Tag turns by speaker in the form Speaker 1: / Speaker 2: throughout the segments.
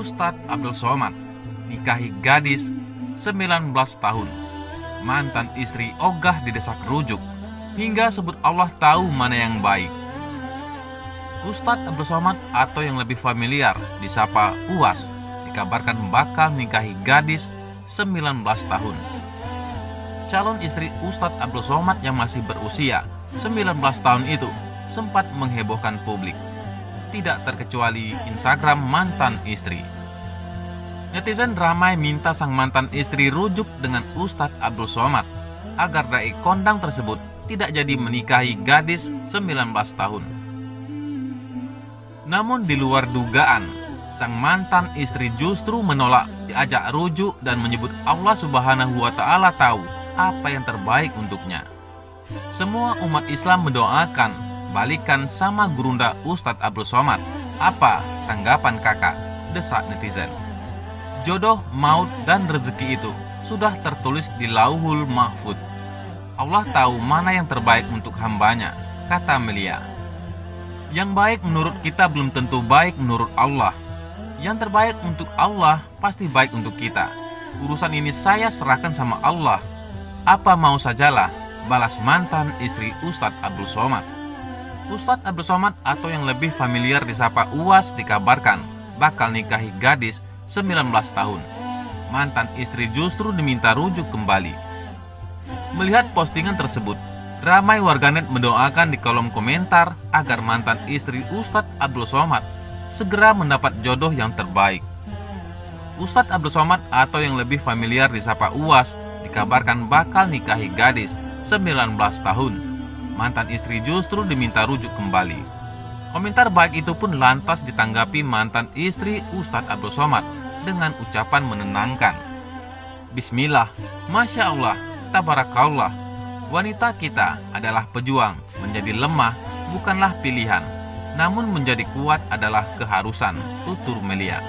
Speaker 1: Ustadz Abdul Somad nikahi gadis 19 tahun. Mantan istri ogah didesak rujuk hingga sebut Allah tahu mana yang baik. Ustadz Abdul Somad atau yang lebih familiar disapa Uwas dikabarkan bakal nikahi gadis 19 tahun. Calon istri Ustadz Abdul Somad yang masih berusia 19 tahun itu sempat menghebohkan publik. Tidak terkecuali Instagram mantan istri. Netizen ramai minta sang mantan istri rujuk dengan Ustadz Abdul Somad agar dai kondang tersebut tidak jadi menikahi gadis 19 tahun. Namun di luar dugaan, sang mantan istri justru menolak diajak rujuk dan menyebut Allah Subhanahu wa Ta'ala tahu apa yang terbaik untuknya. Semua umat Islam mendoakan balikan sama gurunda Ustadz Abdul Somad. Apa tanggapan kakak? Desak netizen. Jodoh, maut, dan rezeki itu sudah tertulis di Lauhul Mahfud. Allah tahu mana yang terbaik untuk hambanya, kata Melia. Yang baik menurut kita belum tentu baik menurut Allah. Yang terbaik untuk Allah pasti baik untuk kita. Urusan ini saya serahkan sama Allah. Apa mau sajalah, balas mantan istri Ustadz Abdul Somad. Ustadz Abdul Somad atau yang lebih familiar disapa Uwas dikabarkan bakal nikahi gadis 19 tahun. Mantan istri justru diminta rujuk kembali. Melihat postingan tersebut, ramai warganet mendoakan di kolom komentar agar mantan istri Ustadz Abdul Somad segera mendapat jodoh yang terbaik. Ustadz Abdul Somad atau yang lebih familiar disapa Uwas dikabarkan bakal nikahi gadis 19 tahun. Mantan istri justru diminta rujuk kembali. Komentar baik itu pun lantas ditanggapi mantan istri Ustadz Abdul Somad dengan ucapan menenangkan. Bismillah, Masya Allah, Tabarakallah. Wanita kita adalah pejuang. Menjadi lemah bukanlah pilihan, namun menjadi kuat adalah keharusan, tutur Melia.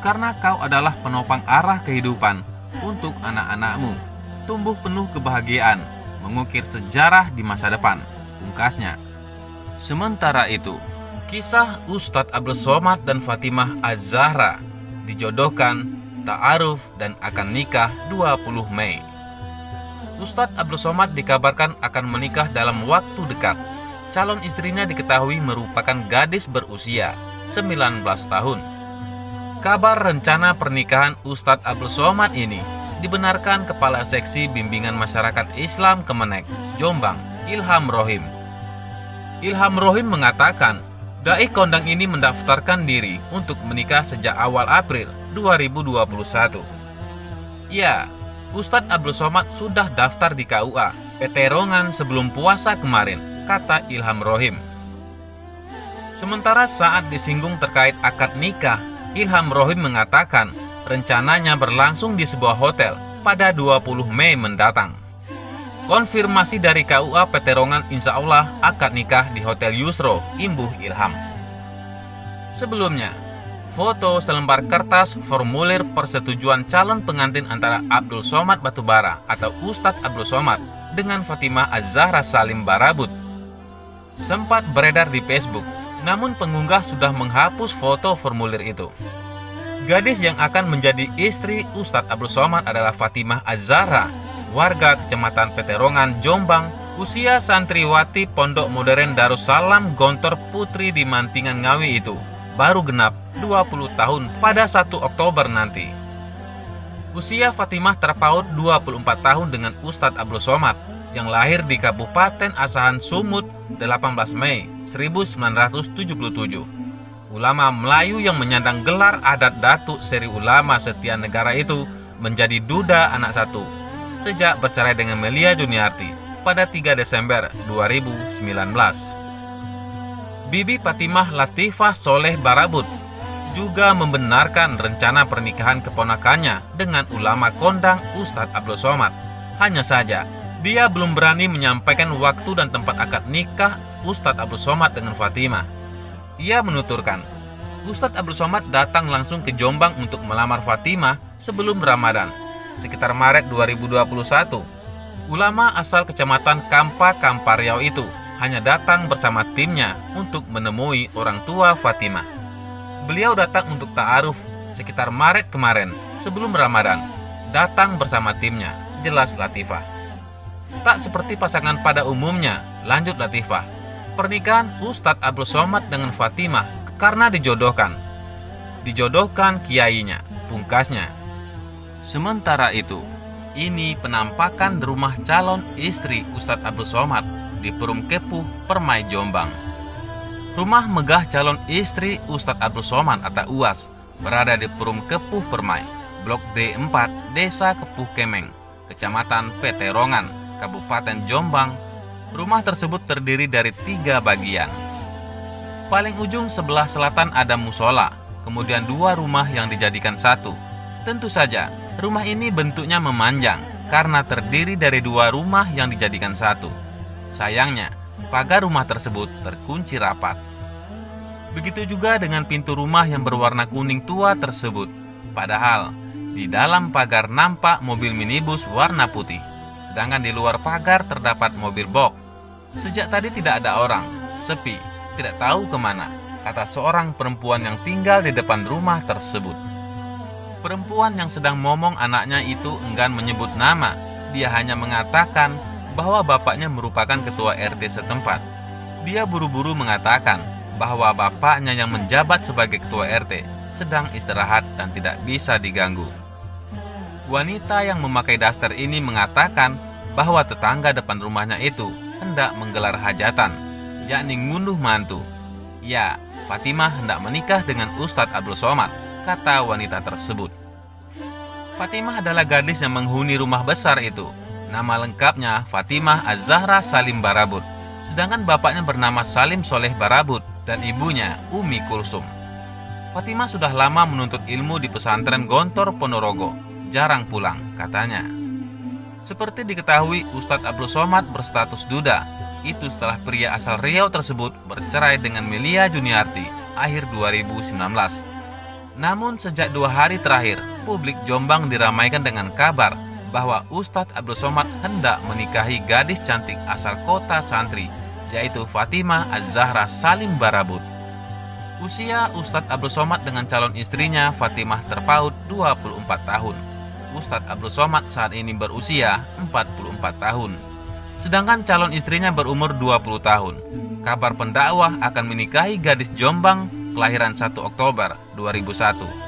Speaker 1: Karena kau adalah penopang arah kehidupan untuk anak-anakmu. Tumbuh penuh kebahagiaan, mengukir sejarah di masa depan, pungkasnya. Sementara itu, kisah Ustadz Abdul Somad dan Fatimah Az-Zahra dijodohkan, ta'aruf, dan akan nikah 20 Mei. Ustadz Abdul Somad dikabarkan akan menikah dalam waktu dekat. Calon istrinya diketahui merupakan gadis berusia 19 tahun. Kabar rencana pernikahan Ustadz Abdul Somad ini dibenarkan Kepala Seksi Bimbingan Masyarakat Islam Kemenek, Jombang, Ilham Rohim. Ilham Rohim mengatakan, dai kondang ini mendaftarkan diri untuk menikah sejak awal April 2021. Ya, Ustadz Abdul Somad sudah daftar di KUA Peterongan sebelum puasa kemarin, kata Ilham Rohim. Sementara saat disinggung terkait akad nikah, Ilham Rohim mengatakan rencananya berlangsung di sebuah hotel pada 20 Mei mendatang. Konfirmasi dari KUA Peterongan, insya Allah akad nikah di Hotel Yusro, imbuh Ilham. Sebelumnya, foto selembar kertas formulir persetujuan calon pengantin antara Abdul Somad Batubara atau Ustadz Abdul Somad dengan Fatimah Az-Zahra Salim Barabut sempat beredar di Facebook, namun pengunggah sudah menghapus foto formulir itu. Gadis yang akan menjadi istri Ustadz Abdul Somad adalah Fatimah Az-Zahra, warga Kecamatan Peterongan, Jombang, usia santriwati Pondok Modern Darussalam Gontor Putri di Mantingan Ngawi itu baru genap 20 tahun pada 1 Oktober nanti. Usia Fatimah terpaut 24 tahun dengan Ustadz Abdul Somad yang lahir di Kabupaten Asahan Sumut 18 Mei 1977. Ulama Melayu yang menyandang gelar adat Datuk Seri Ulama Setia Negara itu menjadi duda anak satu sejak bercerai dengan Melia Juniarti pada 3 Desember 2019. Bibi Fatimah Latifah Soleh Barabut juga membenarkan rencana pernikahan keponakannya dengan ulama kondang Ustadz Abdul Somad. Hanya saja, dia belum berani menyampaikan waktu dan tempat akad nikah Ustadz Abdul Somad dengan Fatimah. Ia menuturkan, Ustadz Abdul Somad datang langsung ke Jombang untuk melamar Fatimah sebelum Ramadan, sekitar Maret 2021. Ulama asal Kecamatan Kampa Riau itu hanya datang bersama timnya untuk menemui orang tua Fatimah. Beliau datang untuk ta'aruf sekitar Maret kemarin sebelum Ramadan, datang bersama timnya, jelas Latifah. Tak seperti pasangan pada umumnya, lanjut Latifah. Pernikahan Ustadz Abdul Somad dengan Fatimah karena dijodohkan kiainya, pungkasnya. Sementara itu, ini penampakan rumah calon istri Ustadz Abdul Somad di Perum Kepuh, Permai, Jombang. Rumah megah calon istri Ustadz Abdul Somad atau UAS berada di Perum Kepuh, Permai, Blok D4, Desa Kepuh Kemeng, Kecamatan Peterongan, Kabupaten Jombang. Rumah tersebut terdiri dari 3 bagian. Paling ujung sebelah selatan ada musola, kemudian 2 rumah yang dijadikan satu. Tentu saja, rumah ini bentuknya memanjang karena terdiri dari 2 rumah yang dijadikan satu. Sayangnya, pagar rumah tersebut terkunci rapat. Begitu juga dengan pintu rumah yang berwarna kuning tua tersebut. Padahal, di dalam pagar nampak mobil minibus warna putih, sedangkan di luar pagar terdapat mobil box. Sejak tadi tidak ada orang, sepi, tidak tahu kemana, kata seorang perempuan yang tinggal di depan rumah tersebut. Perempuan yang sedang momong anaknya itu enggan menyebut nama. Dia hanya mengatakan bahwa bapaknya merupakan ketua RT setempat. Dia buru-buru mengatakan bahwa bapaknya yang menjabat sebagai ketua RT sedang istirahat dan tidak bisa diganggu. Wanita yang memakai daster ini mengatakan bahwa tetangga depan rumahnya itu hendak menggelar hajatan, yakni ngunduh mantu. Ya, Fatimah hendak menikah dengan Ustadz Abdul Somad, kata wanita tersebut. Fatimah adalah gadis yang menghuni rumah besar itu. Nama lengkapnya Fatimah Az-Zahra Salim Barabut, sedangkan bapaknya bernama Salim Soleh Barabut dan ibunya Umi Kulsum. Fatimah sudah lama menuntut ilmu di pesantren Gontor Ponorogo, jarang pulang, katanya. Seperti diketahui, Ustadz Abdul Somad berstatus duda. Itu setelah pria asal Riau tersebut bercerai dengan Melia Juniarti akhir 2019. Namun sejak 2 hari terakhir, publik Jombang diramaikan dengan kabar bahwa Ustadz Abdul Somad hendak menikahi gadis cantik asal kota santri, yaitu Fatimah Az-Zahra Salim Barabut. Usia Ustadz Abdul Somad dengan calon istrinya Fatimah terpaut 24 tahun. Ustadz Abdul Somad saat ini berusia 44 tahun, sedangkan calon istrinya berumur 20 tahun. Kabar pendakwah akan menikahi gadis Jombang kelahiran 1 Oktober 2001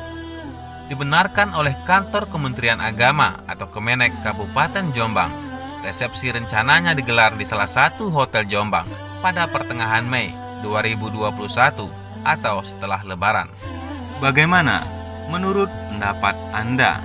Speaker 1: dibenarkan oleh kantor Kementerian Agama atau Kemenek Kabupaten Jombang. Resepsi rencananya digelar di salah satu hotel Jombang pada pertengahan Mei 2021 atau setelah Lebaran. Bagaimana menurut pendapat Anda?